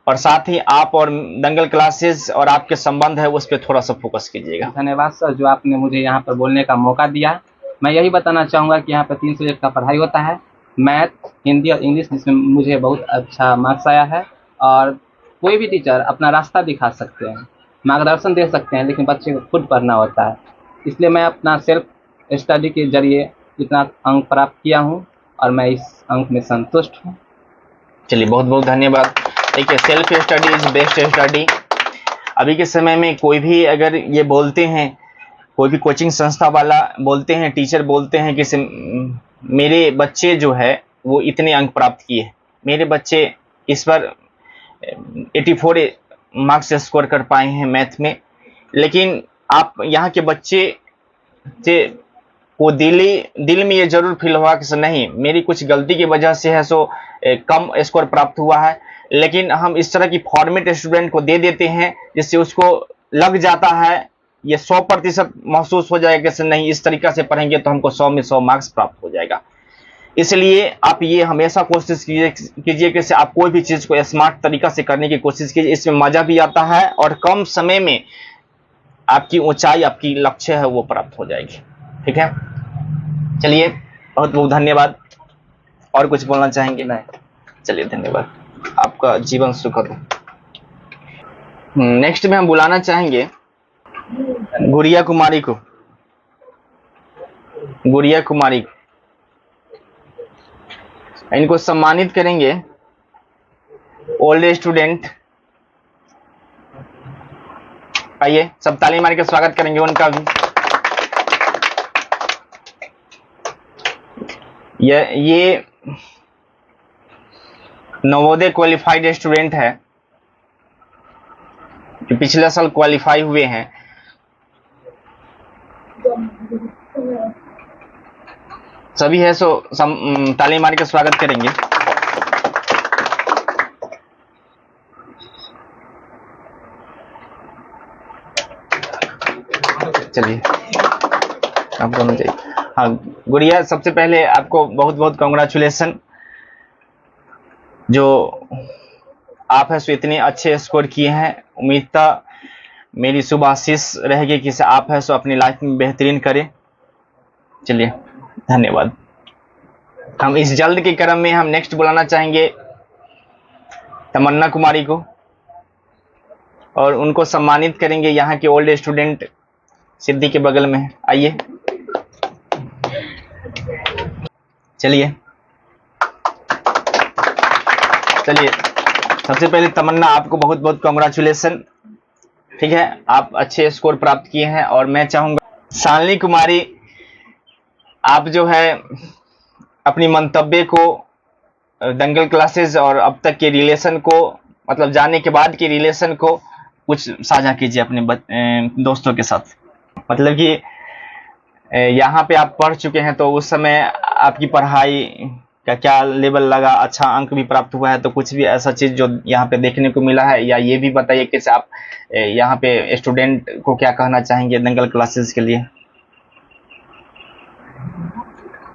S1: और साथ ही आप और दंगल क्लासेस और आपके संबंध है उस पर थोड़ा सा फोकस कीजिएगा।
S4: धन्यवाद सर, जो आपने मुझे यहाँ पर बोलने का मौका दिया। मैं यही बताना चाहूँगा कि यहाँ पर 3 सब्जेक्ट का पढ़ाई होता है, मैथ, हिंदी और इंग्लिश, जिसमें मुझे बहुत अच्छा मार्क्स आया है। और कोई भी टीचर अपना रास्ता दिखा सकते हैं, मार्गदर्शन दे सकते हैं, लेकिन बच्चे को खुद पढ़ना होता है। इसलिए मैं अपना सेल्फ स्टडी के जरिए इतना अंक प्राप्त किया हूँ, और मैं इस अंक में संतुष्ट हूँ।
S1: चलिए, बहुत बहुत धन्यवाद। देखिए, self study is best study. अभी के समय में कोई भी अगर ये बोलते हैं, कोई भी कोचिंग संस्था वाला बोलते हैं, टीचर बोलते हैं कि मेरे बच्चे जो है वो इतने अंक प्राप्त किए, मेरे बच्चे इस पर 84 मार्क्स स्कोर कर पाए हैं मैथ में, लेकिन आप यहाँ के बच्चे से वो दिल में ये जरूर फील हुआ कि नहीं, मेरी कुछ गलती की वजह से है सो कम स्कोर प्राप्त हुआ है, लेकिन हम इस तरह की फॉर्मेट स्टूडेंट को दे देते हैं जिससे उसको लग जाता है, ये 100% महसूस हो जाएगा कि नहीं, इस तरीका से पढ़ेंगे तो हमको 100 में 100 मार्क्स प्राप्त हो जाएगा। इसलिए आप ये हमेशा कोशिश कीजिए कि आप कोई भी चीज़ को स्मार्ट तरीका से करने की कोशिश कीजिए, इसमें मज़ा भी आता है और कम समय में आपकी ऊंचाई, आपकी लक्ष्य है वो प्राप्त हो जाएगी। ठीक है, चलिए बहुत बहुत धन्यवाद। और कुछ बोलना चाहेंगे? नहीं, चलिए धन्यवाद, आपका जीवन सुखद हो। नेक्स्ट में हम बुलाना चाहेंगे गुड़िया कुमारी को। गुड़िया कुमारी इनको सम्मानित करेंगे ओल्ड स्टूडेंट। आइए सब ताली मार के स्वागत करेंगे उनका भी। ये नवोदय क्वालिफाइड स्टूडेंट है जो पिछले साल क्वालिफाई हुए हैं। सभी है सो ताली मार के स्वागत करेंगे। चलिए आप दोनों चाहिए। हाँ गुड़िया, सबसे पहले आपको बहुत बहुत कॉन्ग्रेचुलेसन, जो आप है सो इतने अच्छे स्कोर किए हैं। उम्मीद था, मेरी शुभ आशीष रहेगी कि आप है सो अपनी लाइफ में बेहतरीन करें। चलिए धन्यवाद। हम इस जल्द के क्रम में हम नेक्स्ट बुलाना चाहेंगे तमन्ना कुमारी को और उनको सम्मानित करेंगे। यहाँ के ओल्ड स्टूडेंट सिद्धि के बगल में, आइए। चलिए सबसे पहले तमन्ना, आपको बहुत बहुत कॉन्ग्रेचुलेसन। ठीक है, आप अच्छे स्कोर प्राप्त किए हैं और मैं चाहूंगा शालिनी कुमारी, आप जो है अपनी मंतव्य को दंगल क्लासेस और अब तक के रिलेशन को, मतलब जाने के बाद के रिलेशन को कुछ साझा कीजिए अपने दोस्तों के साथ। मतलब कि यहाँ पे आप पढ़ चुके हैं तो उस समय आपकी पढ़ाई का क्या लेवल लगा, अच्छा अंक भी प्राप्त हुआ है तो कुछ भी ऐसा चीज़ जो यहाँ पे देखने को मिला है, या ये भी बताइए कि आप यहाँ पे स्टूडेंट को क्या कहना चाहेंगे दंगल क्लासेस के लिए।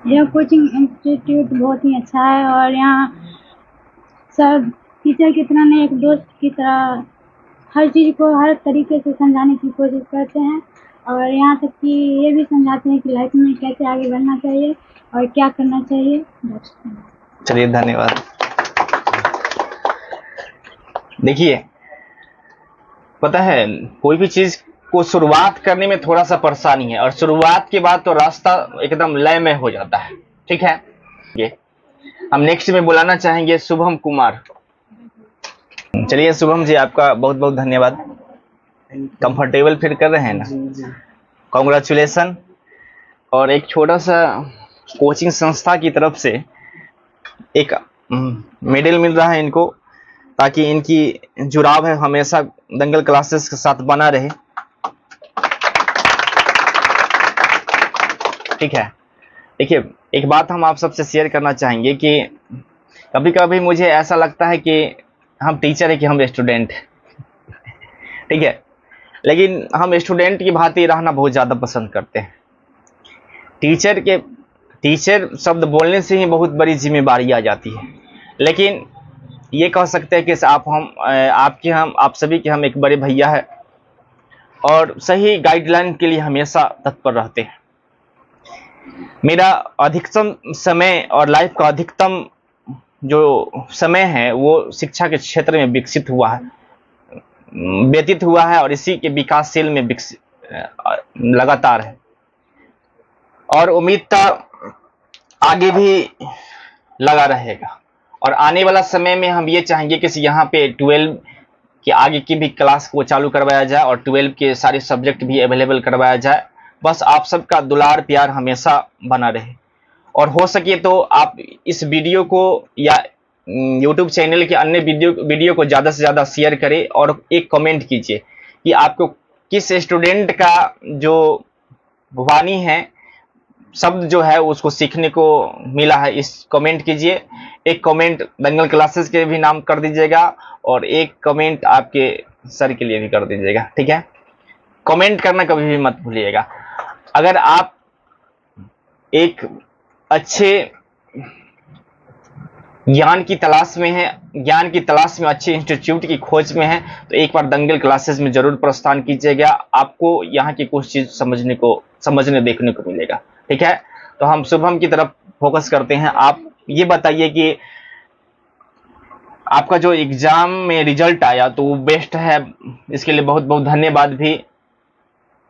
S8: यह कोचिंग इंस्टीट्यूट बहुत ही अच्छा है और यहाँ सब टीचर की तरह नहीं, एक दोस्त की तरह हर चीज़ को हर तरीके से समझाने की कोशिश करते हैं और यहाँ तक कि ये भी समझाते हैं कि लाइफ में कैसे आगे बढ़ना चाहिए और क्या करना चाहिए।
S1: चलिए धन्यवाद। देखिए, पता है कोई भी चीज़ को शुरुआत करने में थोड़ा सा परेशानी है और शुरुआत के बाद तो रास्ता एकदम लय में हो जाता है। ठीक है, ये हम नेक्स्ट में बुलाना चाहेंगे शुभम कुमार। चलिए शुभम जी, आपका बहुत बहुत धन्यवाद। कंफर्टेबल फील कर रहे हैं ना? कॉन्ग्रेचुलेसन। और एक छोटा सा कोचिंग संस्था की तरफ से एक मेडल मिल रहा है इनको, ताकि इनकी जुड़ाव है हमेशा दंगल क्लासेस के साथ बना रहे। ठीक है, देखिए एक बात हम आप सबसे शेयर करना चाहेंगे कि कभी कभी मुझे ऐसा लगता है कि हम टीचर है कि हम स्टूडेंट हैं। ठीक है, लेकिन हम स्टूडेंट की भांति रहना बहुत ज़्यादा पसंद करते हैं। टीचर शब्द बोलने से ही बहुत बड़ी जिम्मेदारी आ जाती है, लेकिन ये कह सकते हैं कि आप सभी के हम एक बड़े भैया है और सही गाइडलाइन के लिए हमेशा तत्पर रहते हैं। मेरा अधिकतम समय और लाइफ का अधिकतम जो समय है वो शिक्षा के क्षेत्र में विकसित हुआ है, व्यतीत हुआ है और इसी के विकासशील में लगातार है और उम्मीद था आगे भी लगा रहेगा। और आने वाला समय में हम ये चाहेंगे कि यहाँ पे 12 के आगे की भी क्लास को चालू करवाया जाए और 12 के सारे सब्जेक्ट भी अवेलेबल करवाया जाए बस आप सबका दुलार प्यार हमेशा बना रहे, और हो सके तो आप इस वीडियो को या YouTube चैनल के अन्य वीडियो को ज़्यादा से ज़्यादा शेयर करें और एक कमेंट कीजिए कि आपको किस स्टूडेंट का जो वाणी है, शब्द जो है उसको सीखने को मिला है, इस कमेंट कीजिए। एक कमेंट दंगल क्लासेस के भी नाम कर दीजिएगा और एक कमेंट आपके सर के लिए भी कर दीजिएगा, ठीक है। कमेंट करना कभी भी मत भूलिएगा। अगर आप एक अच्छे ज्ञान की तलाश में हैं, ज्ञान की तलाश में अच्छे इंस्टीट्यूट की खोज में हैं, तो एक बार दंगल क्लासेस में जरूर प्रस्थान कीजिएगा। आपको यहाँ की कुछ चीज समझने देखने को मिलेगा, ठीक है। तो हम शुभम की तरफ फोकस करते हैं। आप ये बताइए कि आपका जो एग्जाम में रिजल्ट आया तो वो बेस्ट है, इसके लिए बहुत बहुत धन्यवाद भी।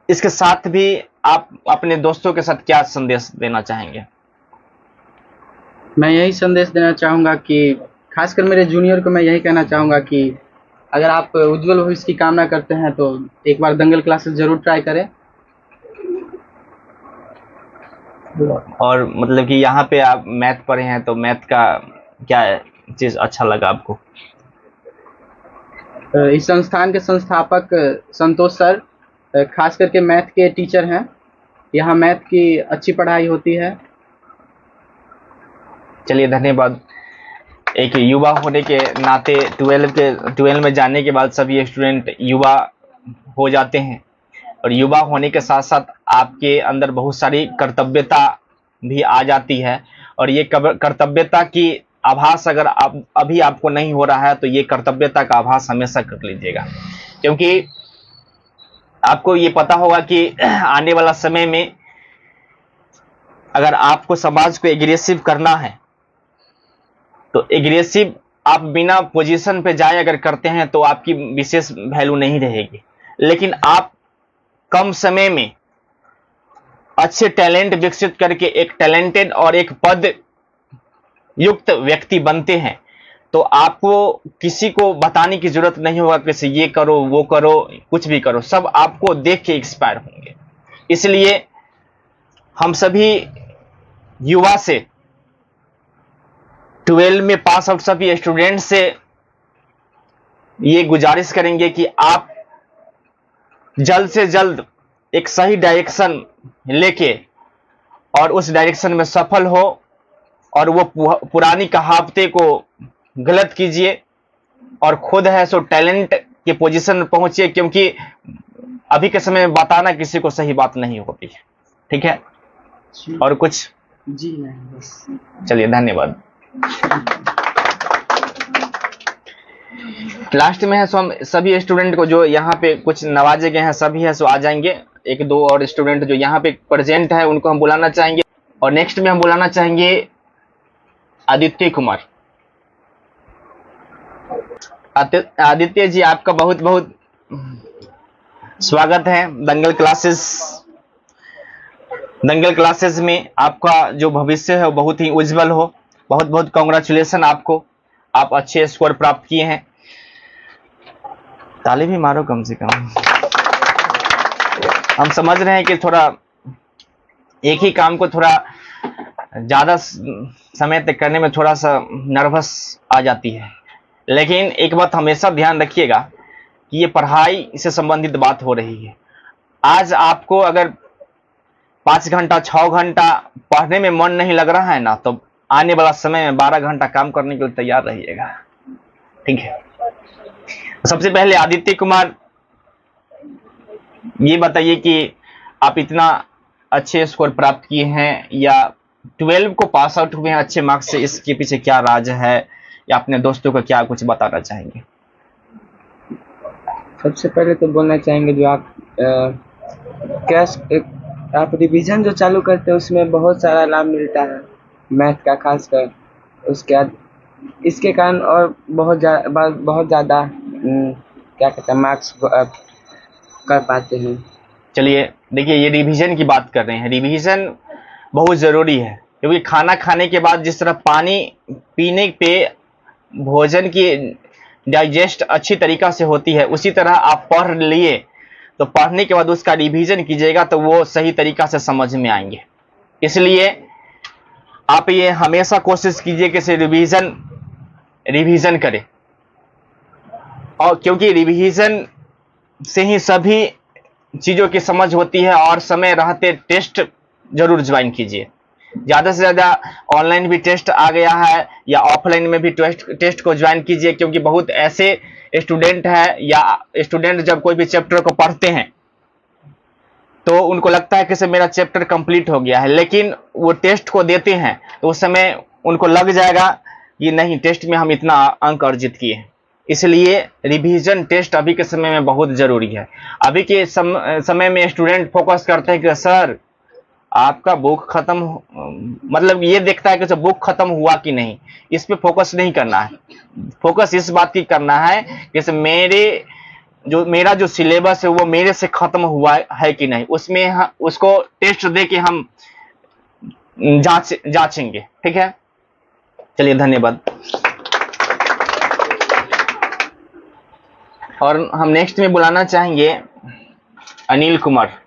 S1: इसके साथ भी आप अपने दोस्तों के साथ क्या संदेश देना चाहेंगे?
S4: मैं यही संदेश देना चाहूँगा कि खासकर मेरे जूनियर को मैं यही कहना चाहूँगा कि अगर आप उज्जवल भविष्य की कामना करते हैं तो एक बार दंगल क्लासेस जरूर ट्राई करें।
S1: और मतलब कि यहाँ पे आप मैथ पढ़े हैं तो मैथ का क्या चीज अच्छा लगा आपको?
S4: इस संस्थान के संस्थापक संतोष सर खास करके मैथ के टीचर हैं। यहाँ मैथ की अच्छी पढ़ाई होती है।
S1: चलिए धन्यवाद। एक युवा होने के नाते 12 में जाने के बाद सभी स्टूडेंट युवा हो जाते हैं, और युवा होने के साथ साथ आपके अंदर बहुत सारी कर्तव्यता भी आ जाती है, और ये कर्तव्यता की आभास अगर अभी आपको नहीं हो रहा है तो ये कर्तव्यता का आभास हमेशा कर लीजिएगा, क्योंकि आपको ये पता होगा कि आने वाला समय में अगर आपको समाज को एग्रेसिव करना है तो एग्रेसिव आप बिना पोजीशन पे जाए अगर करते हैं तो आपकी विशेष वैल्यू नहीं रहेगी। लेकिन आप कम समय में अच्छे टैलेंट विकसित करके एक टैलेंटेड और एक पद युक्त व्यक्ति बनते हैं तो आपको किसी को बताने की जरूरत नहीं होगा कि ये करो वो करो, कुछ भी करो, सब आपको देख के इंस्पायर होंगे। इसलिए हम सभी युवा से 12 में पास आउट सभी स्टूडेंट से ये गुजारिश करेंगे कि आप जल्द से जल्द एक सही डायरेक्शन लेके और उस डायरेक्शन में सफल हो और वो पुरानी कहावतें को गलत कीजिए और खुद है सो टैलेंट के पोजीशन में पहुंचिए, क्योंकि अभी के समय में बताना किसी को सही बात नहीं होती है, ठीक है। और कुछ?
S4: जी नहीं, बस।
S1: चलिए धन्यवाद। लास्ट में है सो हम सभी स्टूडेंट को जो यहाँ पे कुछ नवाजे गए हैं सभी है सो आ जाएंगे। एक दो और स्टूडेंट जो यहाँ पे प्रेजेंट है उनको हम बुलाना चाहेंगे, और नेक्स्ट में हम बुलाना चाहेंगे आदित्य कुमार। आदित्य जी, आपका बहुत बहुत स्वागत है दंगल क्लासेस में। आपका जो भविष्य है वो बहुत ही उज्जवल हो। बहुत बहुत कांग्रेचुलेशन आपको, आप अच्छे स्कोर प्राप्त किए हैं। ताली भी मारो कम से कम। हम समझ रहे हैं कि थोड़ा एक ही काम को थोड़ा ज्यादा समय तक करने में थोड़ा सा नर्वस आ जाती है, लेकिन एक बात हमेशा ध्यान रखिएगा कि ये पढ़ाई से संबंधित बात हो रही है। आज आपको अगर 5 घंटा 6 घंटा पढ़ने में मन नहीं लग रहा है ना, तो आने वाला समय में 12 घंटा काम करने के लिए तैयार रहिएगा, ठीक है। सबसे पहले आदित्य कुमार, ये बताइए कि आप इतना अच्छे स्कोर प्राप्त किए हैं या 12 को पास आउट हुए हैं अच्छे मार्क्स से, इसके पीछे क्या राज है या अपने दोस्तों को क्या कुछ बताना चाहेंगे?
S7: सबसे पहले तो बोलना चाहेंगे जो आप रिवीजन जो चालू करते हैं उसमें बहुत सारा लाभ मिलता है मैथ का खासकर। उसके बाद इसके कारण और बहुत ज़्यादा क्या कहते हैं मार्क्स कर पाते हैं।
S1: चलिए देखिए, ये रिवीजन की बात कर रहे हैं। रिवीजन बहुत ज़रूरी है, क्योंकि खाना खाने के बाद जिस तरह पानी पीने पे भोजन की डाइजेस्ट अच्छी तरीक़ा से होती है, उसी तरह आप पढ़ लिए तो पढ़ने के बाद उसका रिवीजन कीजिएगा तो वो सही तरीका से समझ में आएंगे। इसलिए आप ये हमेशा कोशिश कीजिए कि इसे रिवीजन करें, और क्योंकि रिवीजन से ही सभी चीज़ों की समझ होती है। और समय रहते टेस्ट जरूर ज्वाइन कीजिए, ज़्यादा से ज़्यादा ऑनलाइन भी टेस्ट आ गया है या ऑफलाइन में भी टेस्ट को ज्वाइन कीजिए, क्योंकि बहुत ऐसे स्टूडेंट हैं या स्टूडेंट जब कोई भी चैप्टर को पढ़ते हैं तो उनको लगता है कि सर मेरा चैप्टर कंप्लीट हो गया है, लेकिन वो टेस्ट को देते हैं तो उस समय उनको लग जाएगा कि नहीं, टेस्ट में हम इतना अंक अर्जित किए। इसलिए रिवीजन टेस्ट अभी के समय में बहुत ज़रूरी है। अभी के समय में स्टूडेंट फोकस करते हैं कि सर आपका बुक खत्म, मतलब ये देखता है कि सर बुक खत्म हुआ कि नहीं, इस पे फोकस नहीं करना है। फोकस इस बात की करना है कि सर मेरा जो सिलेबस है वो मेरे से खत्म हुआ है कि नहीं, उसमें उसको टेस्ट दे के हम जांचेंगे। ठीक है, चलिए धन्यवाद। और हम नेक्स्ट में बुलाना चाहेंगे अनिल कुमार।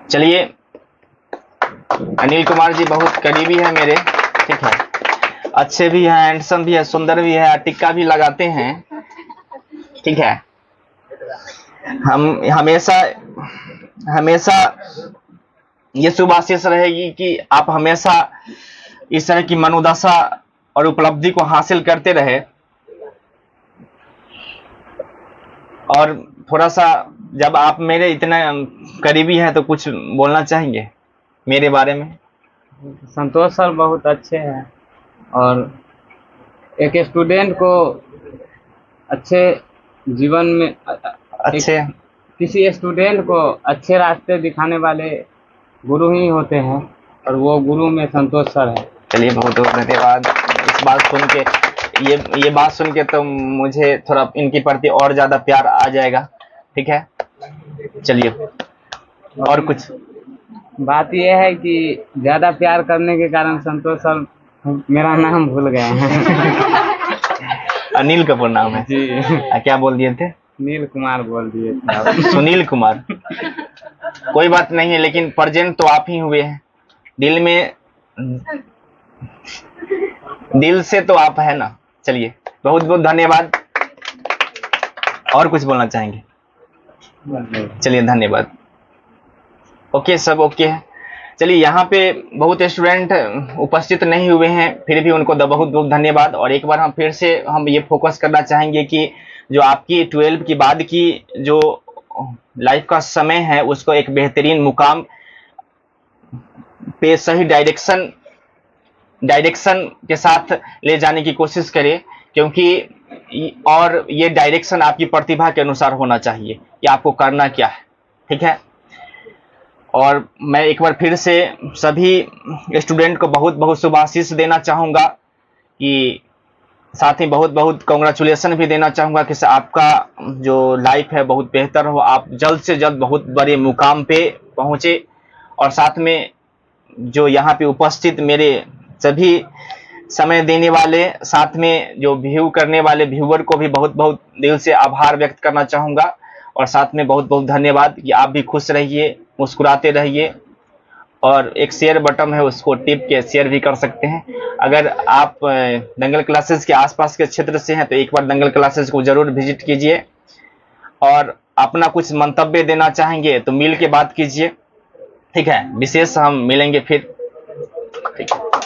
S1: चलिए, अनिल कुमार जी बहुत करीबी है मेरे, ठीक है, अच्छे भी हैं, हैंडसम भी है, सुंदर भी है, टिक्का भी लगाते हैं, ठीक है। हम हमेशा ये शुभ आशीष रहेगी कि आप हमेशा इस तरह की मनोदशा और उपलब्धि को हासिल करते रहे। और थोड़ा सा जब आप मेरे इतने करीबी हैं तो कुछ बोलना चाहेंगे मेरे बारे में?
S9: संतोष सर बहुत अच्छे हैं और एक स्टूडेंट को अच्छे जीवन में किसी स्टूडेंट को अच्छे रास्ते दिखाने वाले गुरु ही होते हैं, और वो गुरु में संतोष सर है।
S1: चलिए बहुत बहुत धन्यवाद। इस बात सुन के ये बात सुन के तो मुझे थोड़ा इनके प्रति और ज्यादा प्यार आ जाएगा। ठीक है, चलिए। और कुछ
S9: बात यह है कि ज्यादा प्यार करने के कारण संतोष सर मेरा नाम भूल गए हैं।
S1: अनिल कपूर नाम है
S9: जी।
S1: क्या बोल दिए थे?
S9: नील कुमार बोल दिए थे।
S1: सुनील कुमार, कोई बात नहीं है, लेकिन प्रेजेंट तो आप ही हुए हैं। दिल से तो आप है ना। चलिए बहुत बहुत धन्यवाद। और कुछ बोलना चाहेंगे? चलिए धन्यवाद। ओके, सब ओके है। चलिए, यहाँ पे बहुत स्टूडेंट उपस्थित नहीं हुए हैं, फिर भी उनको बहुत बहुत धन्यवाद। और एक बार हम फिर से ये फोकस करना चाहेंगे कि जो आपकी 12 की बाद की जो लाइफ का समय है उसको एक बेहतरीन मुकाम पे सही डायरेक्शन के साथ ले जाने की कोशिश करें, क्योंकि और ये डायरेक्शन आपकी प्रतिभा के अनुसार होना चाहिए कि आपको करना क्या है। ठीक है, और मैं एक बार फिर से सभी स्टूडेंट को बहुत बहुत शुभाशीष देना चाहूँगा, कि साथ ही बहुत बहुत कॉन्ग्रेचुलेसन भी देना चाहूँगा कि आपका जो लाइफ है बहुत बेहतर हो, आप जल्द से जल्द बहुत बड़े मुकाम पे पहुँचे। और साथ में जो यहाँ पे उपस्थित मेरे सभी समय देने वाले, साथ में जो व्यू करने वाले व्यूअर को भी बहुत बहुत दिल से आभार व्यक्त करना चाहूँगा। और साथ में बहुत बहुत धन्यवाद कि आप भी खुश रहिए, मुस्कुराते रहिए। और एक शेयर बटन है, उसको टिप के शेयर भी कर सकते हैं। अगर आप दंगल क्लासेस के आसपास के क्षेत्र से हैं तो एक बार दंगल क्लासेस को जरूर विजिट कीजिए। और अपना कुछ मंतव्य देना चाहेंगे तो मिल के बात कीजिए। ठीक है, विशेष हम मिलेंगे फिर। ठीक है।